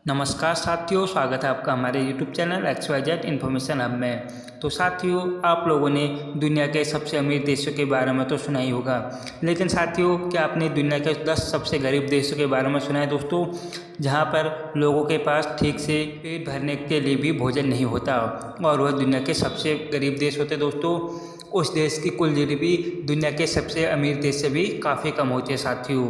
नमस्कार साथियों, स्वागत है आपका हमारे YouTube channel XYZ information hub में। तो साथियों, आप लोगों ने दुनिया के सबसे अमीर देशों के बारे में तो सुना ही होगा, लेकिन साथियों क्या आपने दुनिया के 10 सबसे गरीब देशों के बारे में सुना है दोस्तों, जहां पर लोगों के पास ठीक से पेट भरने के लिए भी भोजन नहीं होता और वह दुनिया के सबसे गरीब देश होते दोस्तों। उस देश की कुल GDP दुनिया के सबसे अमीर देश से भी काफ़ी कम होती है साथियों।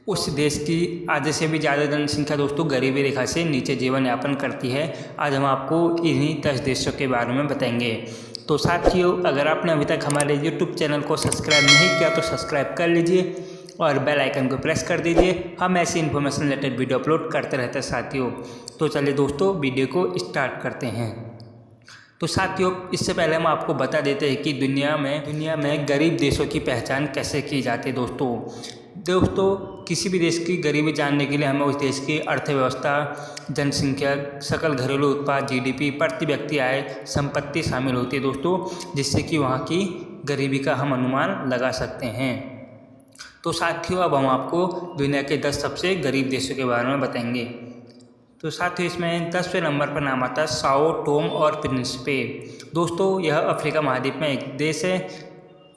उस देश की आधे से भी ज़्यादा जनसंख्या दोस्तों गरीबी रेखा से नीचे जीवन यापन करती है। आज हम आपको इन्हीं 10 देशों के बारे में बताएंगे। तो साथियों, अगर आपने अभी तक हमारे YouTube चैनल को सब्सक्राइब नहीं किया तो सब्सक्राइब कर लीजिए और बेल आइकन को प्रेस कर दीजिए। हम ऐसी इन्फॉर्मेशन रिलेटेड वीडियो अपलोड करते रहते हैं साथियों। तो चलिए दोस्तों, वीडियो को स्टार्ट करते हैं। तो साथियों, इससे पहले हम आपको बता देते हैं कि दुनिया में गरीब देशों की पहचान कैसे की जाती है दोस्तों। किसी भी देश की गरीबी जानने के लिए हमें उस देश की अर्थव्यवस्था, जनसंख्या, सकल घरेलू उत्पाद GDP, प्रति व्यक्ति आय, संपत्ति शामिल होती है दोस्तों, जिससे कि वहाँ की गरीबी का हम अनुमान लगा सकते हैं। तो साथियों, अब हम आपको दुनिया के 10 सबसे गरीब देशों के बारे में बताएंगे। तो साथियों, इसमें 10वें नंबर पर नाम आता है साओ टोम और प्रिंसिपे। दोस्तों, यह अफ्रीका महाद्वीप में एक देश है।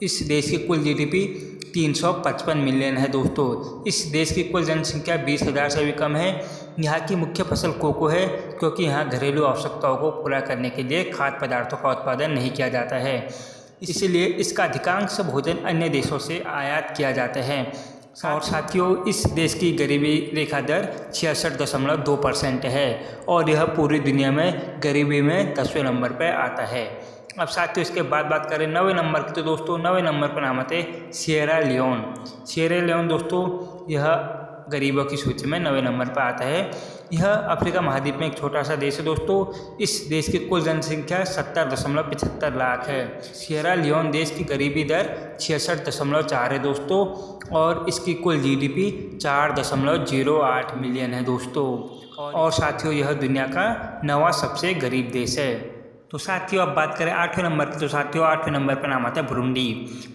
इस देश की कुल GDP 355 मिलियन है दोस्तों। इस देश की कुल जनसंख्या 20,000 से भी कम है। यहाँ की मुख्य फसल कोको है, क्योंकि यहाँ घरेलू आवश्यकताओं को पूरा करने के लिए खाद्य पदार्थों का उत्पादन नहीं किया जाता है, इसलिए इसका अधिकांश भोजन अन्य देशों से आयात किया जाता है। और साथियों, इस देश की गरीबी रेखा दर 66.2% है और यह पूरी दुनिया में गरीबी में 10वें नंबर पर आता है। अब साथियों, इसके बाद बात करें 9वें नंबर की, तो दोस्तों 9वें नंबर पर नाम आते हैं सिएरा लियोन दोस्तों, यह गरीबों की सूची में 9वें नंबर पर आता है। यह अफ्रीका महाद्वीप में एक छोटा सा देश है दोस्तों। इस देश की कुल जनसंख्या 70.75 लाख है। सिएरा लियोन देश की गरीबी दर 66.4 है दोस्तों और इसकी कुल GDP 4.08 मिलियन है दोस्तों। और साथियों, यह दुनिया का 9वां सबसे गरीब देश है। तो साथियों, अब बात करें 8वें नंबर की, तो साथियों 8वें नंबर पर नाम आता है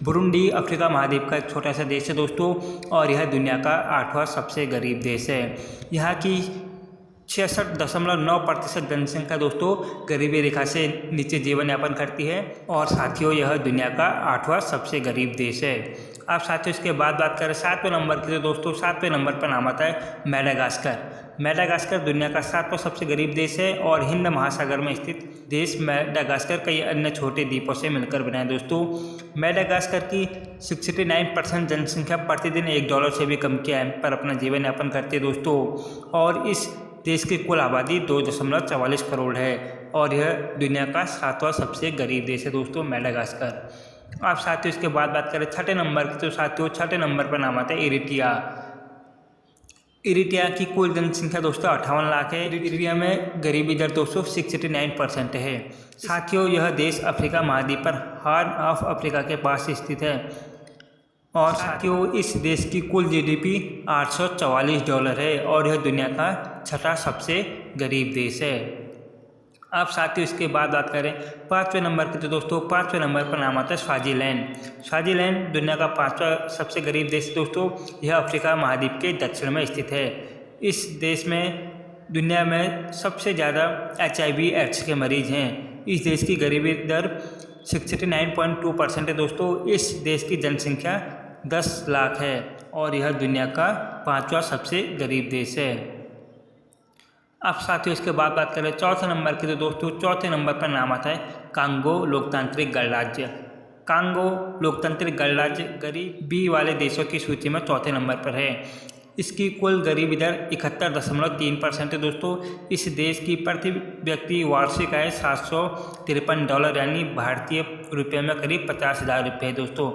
बुरुंडी अफ्रीका महाद्वीप का एक छोटा सा देश है दोस्तों और यह दुनिया का 8वां सबसे गरीब देश है। यहाँ की 66.9% जनसंख्या दोस्तों गरीबी रेखा से नीचे जीवन यापन करती है और साथियों, यह दुनिया का 8वां सबसे गरीब देश है। अब साथियों, इसके बाद बात करें 7वें नंबर की, तो दोस्तों 7वें नंबर पर नाम आता है मैडागास्कर दुनिया का 7वां सबसे गरीब देश है और हिंद महासागर में स्थित देश मैडागास्कर कई अन्य छोटे द्वीपों से मिलकर बना है दोस्तों। मैडागास्कर की 69% जनसंख्या प्रतिदिन $1 से भी कम के आय पर अपना जीवन यापन करती है दोस्तों और इस देश की कुल आबादी 2.44 करोड़ है और यह दुनिया का 7वां सबसे गरीब देश है दोस्तों, मैडागास्कर। आप साथियों, इसके बाद बात करें 6ठे नंबर की, तो साथियों 6ठे नंबर पर नाम आता है इरिट्रिया की कुल जनसंख्या दोस्तों 58 लाख है। इरिट्रिया में गरीबी दर दोस्तों 69% है। साथियों, यह देश अफ्रीका महाद्वीप पर हॉर्न ऑफ अफ्रीका के पास स्थित है और साथियों, इस देश की कुल GDP $844 है और यह दुनिया का 6ठा सबसे गरीब देश है। अब साथियों, इसके बाद बात करें 5वें नंबर की, तो दोस्तों 5वें नंबर पर नाम आता है स्वाजीलैंड दुनिया का 5वां सबसे गरीब देश है दोस्तों। यह अफ्रीका महाद्वीप के दक्षिण में स्थित है। इस देश में दुनिया में सबसे ज़्यादा HIV/AIDS के मरीज हैं। इस देश की गरीबी दर 69.2% है दोस्तों। इस देश की जनसंख्या 10 लाख है और यह दुनिया का 5वां सबसे गरीब देश है। अब साथियों, इसके बाद बात करें 4थे नंबर की, तो दोस्तों 4थे नंबर पर नाम आता है कांगो लोकतांत्रिक गणराज्य गरीबी वाले देशों की सूची में 4थे नंबर पर है। इसकी कुल गरीबी दर 71.3% है दोस्तों। इस देश की प्रति व्यक्ति वार्षिक आय $753 यानी भारतीय रुपये में करीब 50,000 रुपये है दोस्तों।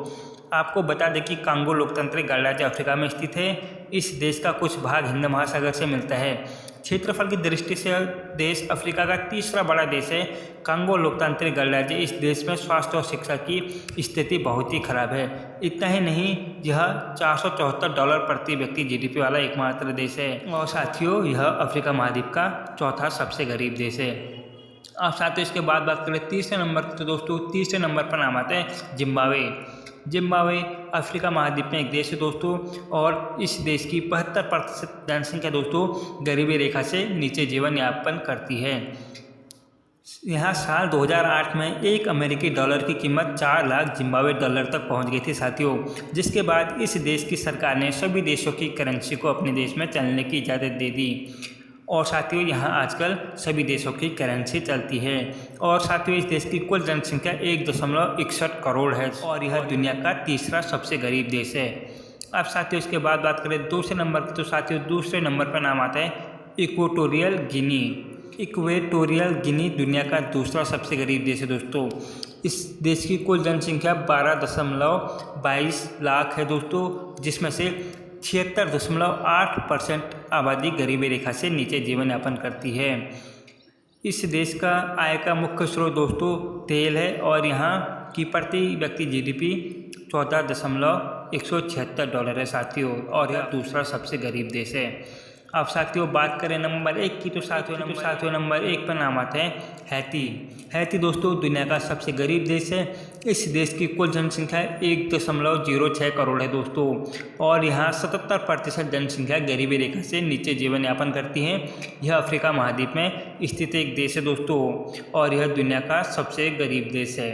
आपको बता दें कि कांगो लोकतांत्रिक गणराज्य अफ्रीका में स्थित है। इस देश का कुछ भाग हिंद महासागर से मिलता है। क्षेत्रफल की दृष्टि से देश अफ्रीका का 3रा बड़ा देश है। कांगो लोकतांत्रिक गणराज्य इस देश में स्वास्थ्य और शिक्षा की स्थिति बहुत ही खराब है। इतना ही नहीं, यह $474 प्रति व्यक्ति GDP वाला एकमात्र देश है और साथियों, यह अफ्रीका महाद्वीप का 4था सबसे गरीब देश है। अब साथियों, इसके बाद बात करें 30वें नंबर की, तो दोस्तों 30वें नंबर पर नाम आता है जिम्बाब्वे अफ्रीका महाद्वीप में एक देश है दोस्तों, और इस देश की 72% जनसंख्या दोस्तों गरीबी रेखा से नीचे जीवन यापन करती है। यहाँ साल 2008 में एक अमेरिकी डॉलर की कीमत 4 लाख जिम्बाब्वे डॉलर तक पहुँच गई थी साथियों, जिसके बाद इस देश की सरकार ने सभी देशों की करेंसी को अपने देश में चलने की इजाज़त दे दी। और साथियों यहाँ आजकल सभी देशों की करेंसी चलती है। और साथियों इस देश की कुल जनसंख्या 1.61 करोड़ है और यह दुनिया का तीसरा सबसे गरीब देश है। अब साथियों इसके बाद बात करें दूसरे नंबर पर, तो साथियों दूसरे नंबर पर नाम आता है इक्वेटोरियल गिनी। इक्वेटोरियल गिनी दुनिया का दूसरा सबसे गरीब देश है दोस्तों। इस देश की कुल जनसंख्या 12.22 लाख है दोस्तों, जिसमें से 76.8% आबादी गरीबी रेखा से नीचे जीवन यापन करती है। इस देश का आय का मुख्य स्रोत दोस्तों तेल है और यहाँ की प्रति व्यक्ति GDP 14.176 डॉलर है साथियों, और यह दूसरा सबसे गरीब देश है। अब साथियों बात करें नंबर 1 की, तो साथियों नंबर 1 पर नाम आता है हैती। हैती दोस्तों दुनिया का सबसे गरीब देश है। इस देश की कुल जनसंख्या 1.06 करोड़ है दोस्तों, और यहाँ 77% जनसंख्या गरीबी रेखा से नीचे जीवन यापन करती है। यह अफ्रीका महाद्वीप में स्थित एक देश है दोस्तों, और यह दुनिया का सबसे गरीब देश है।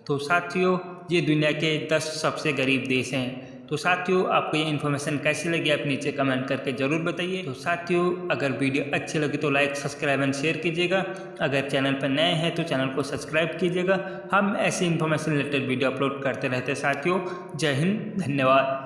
तो साथियों ये दुनिया के 10 सबसे गरीब देश हैं। तो साथियों आपको ये इन्फॉर्मेशन कैसी लगी आप नीचे कमेंट करके ज़रूर बताइए। तो साथियों अगर वीडियो अच्छी लगी तो लाइक, सब्सक्राइब एंड शेयर कीजिएगा। अगर चैनल पर नए हैं तो चैनल को सब्सक्राइब कीजिएगा। हम ऐसी इन्फॉर्मेशन रिलेटेड वीडियो अपलोड करते रहते हैं साथियों। जय हिंद, धन्यवाद।